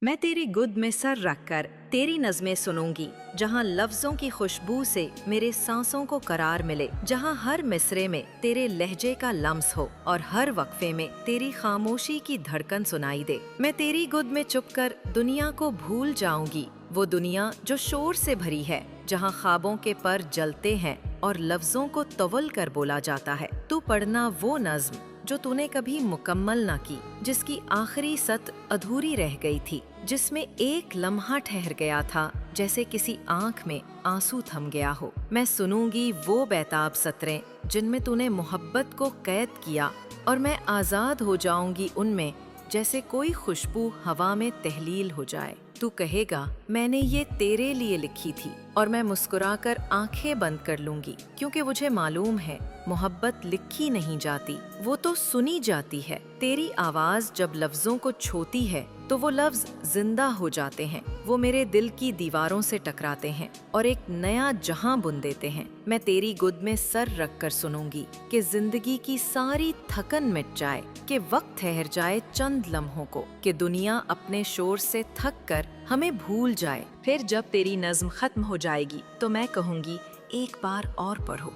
मैं तेरी गुद में सर रखकर तेरी नज़में सुनूंगी, जहाँ लफ्ज़ों की खुशबू से मेरे सांसों को करार मिले, जहाँ हर मिसरे में तेरे लहजे का लम्स हो और हर वक्फे में तेरी खामोशी की धड़कन सुनाई दे। मैं तेरी गुद में चुपकर दुनिया को भूल जाऊंगी, वो दुनिया जो शोर से भरी है, जहाँ ख्वाबों के पर जलते हैं और लफ्ज़ों को तवल कर बोला जाता है। तू पढ़ना वो नज़्म जो तूने कभी मुकम्मल ना की, जिसकी आखिरी सत अधूरी रह गई थी, जिसमें एक लम्हा ठहर गया था जैसे किसी आंख में आंसू थम गया हो। मैं सुनूंगी वो बेताब सतरें जिनमें तूने मोहब्बत को कैद किया, और मैं आज़ाद हो जाऊंगी उनमें जैसे कोई खुशबू हवा में तहलील हो जाए। तू कहेगा मैंने ये तेरे लिए लिखी थी, और मैं मुस्कुराकर आंखें बंद कर लूंगी, क्योंकि मुझे मालूम है मोहब्बत लिखी नहीं जाती, वो तो सुनी जाती है। तेरी आवाज जब लफ्जों को छूती है तो वो लफ्ज जिंदा हो जाते हैं, वो मेरे दिल की दीवारों से टकराते हैं और एक नया जहां बुन देते हैं। मैं तेरी गुद में सर रख कर सुनूंगी कि जिंदगी की सारी थकन मिट जाए, कि वक्त ठहर जाए चंद लम्हों को, कि दुनिया अपने शोर से थक कर हमें भूल जाए। फिर जब तेरी नज़्म खत्म हो जाएगी तो मैं कहूँगी एक बार और पढ़ो,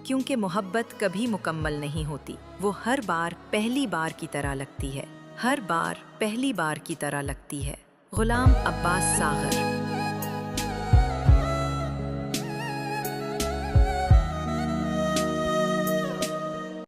क्योंकि मोहब्बत कभी मुकम्मल नहीं होती, वो हर बार पहली बार की तरह लगती है, हर बार पहली बार की तरह लगती है। गुलाम अब्बास सागर।